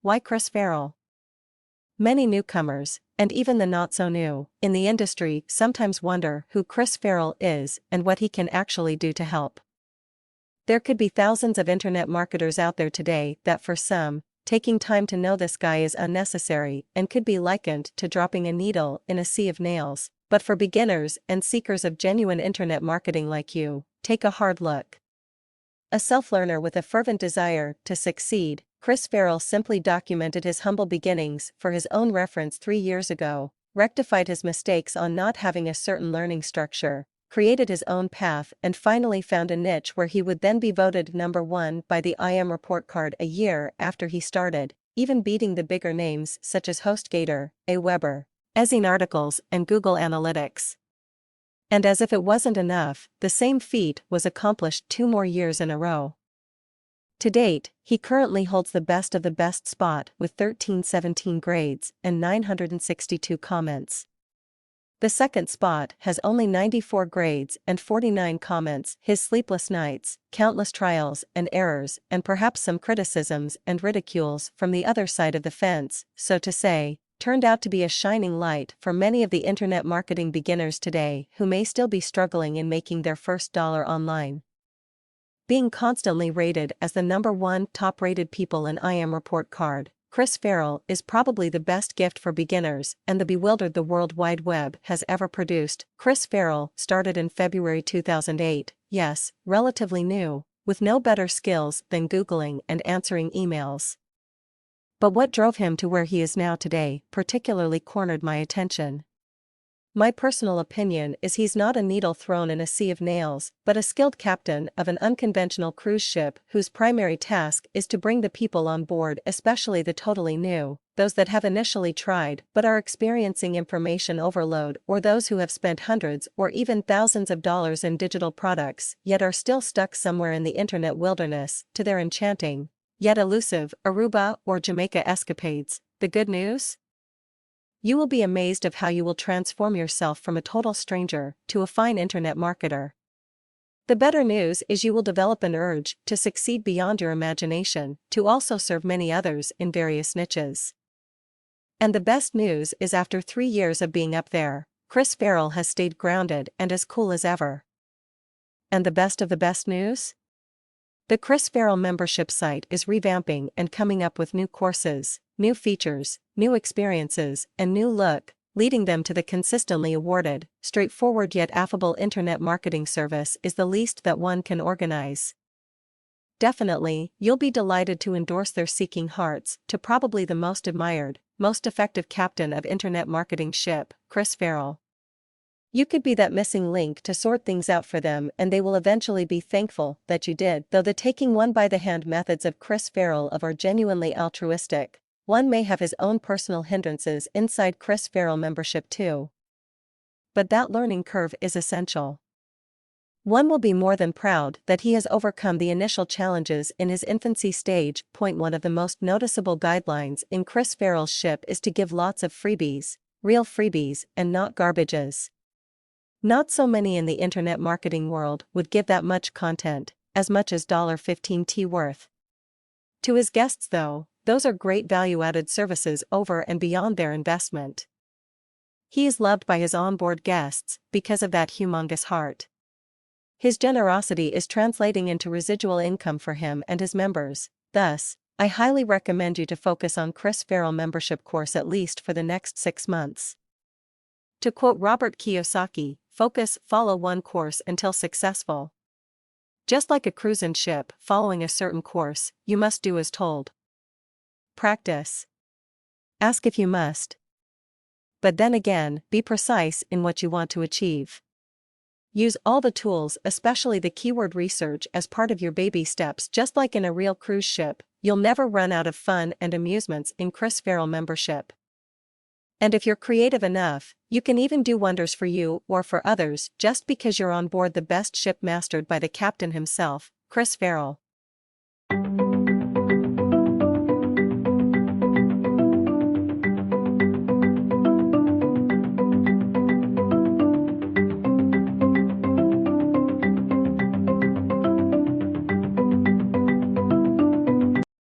Why Chris Farrell? Many newcomers, and even the not-so-new, in the industry sometimes wonder who Chris Farrell is and what he can actually do to help. There could be thousands of internet marketers out there today that for some, taking time to know this guy is unnecessary and could be likened to dropping a needle in a sea of nails, but for beginners and seekers of genuine internet marketing like you, take a hard look. A self-learner with a fervent desire to succeed, Chris Farrell simply documented his humble beginnings for his own reference 3 years ago, rectified his mistakes on not having a certain learning structure, created his own path and finally found a niche where he would then be voted #1 by the IM report card a year after he started, even beating the bigger names such as HostGator, Aweber, Ezine Articles and Google Analytics. And as if it wasn't enough, the same feat was accomplished 2 more years in a row. To date, he currently holds the best of the best spot with 1317 grades and 962 comments. The second spot has only 94 grades and 49 comments. His sleepless nights, countless trials and errors, and perhaps some criticisms and ridicules from the other side of the fence, so to say, turned out to be a shining light for many of the internet marketing beginners today who may still be struggling in making their first dollar online. Being constantly rated as the #1 top-rated people in IM report card, Chris Farrell is probably the best gift for beginners and the bewildered the World Wide Web has ever produced. Chris Farrell started in February 2008, yes, relatively new, with no better skills than Googling and answering emails. But what drove him to where he is now today particularly cornered my attention. My personal opinion is he's not a needle thrown in a sea of nails, but a skilled captain of an unconventional cruise ship whose primary task is to bring the people on board, especially the totally new, those that have initially tried but are experiencing information overload, or those who have spent hundreds or even thousands of dollars in digital products yet are still stuck somewhere in the internet wilderness to their enchanting, yet elusive, Aruba or Jamaica escapades. The good news? You will be amazed of how you will transform yourself from a total stranger to a fine internet marketer. The better news is you will develop an urge to succeed beyond your imagination, to also serve many others in various niches. And the best news is after 3 years of being up there, Chris Farrell has stayed grounded and as cool as ever. And the best of the best news? The Chris Farrell membership site is revamping and coming up with new courses, new features, new experiences, and new look, leading them to the consistently awarded, straightforward yet affable internet marketing service is the least that one can organize. Definitely, you'll be delighted to endorse their seeking hearts to probably the most admired, most effective captain of internet marketing ship, Chris Farrell. You could be that missing link to sort things out for them, and they will eventually be thankful that you did. Though the taking one by the hand methods of Chris Farrell are genuinely altruistic, one may have his own personal hindrances inside Chris Farrell membership too. But that learning curve is essential. One will be more than proud that he has overcome the initial challenges in his infancy stage. One of the most noticeable guidelines in Chris Farrell's ship is to give lots of freebies, real freebies, and not garbages. Not so many in the internet marketing world would give that much content, as much as $15 worth. To his guests though, those are great value-added services over and beyond their investment. He is loved by his onboard guests because of that humongous heart. His generosity is translating into residual income for him and his members. Thus, I highly recommend you to focus on Chris Farrell membership course at least for the next 6 months. To quote Robert Kiyosaki, focus, follow one course until successful. Just like a cruising ship, following a certain course, you must do as told. Practice. Ask if you must. But then again, be precise in what you want to achieve. Use all the tools, especially the keyword research, as part of your baby steps. Just like in a real cruise ship, you'll never run out of fun and amusements in Chris Farrell membership. And if you're creative enough, you can even do wonders for you or for others just because you're on board the best ship mastered by the captain himself, Chris Farrell.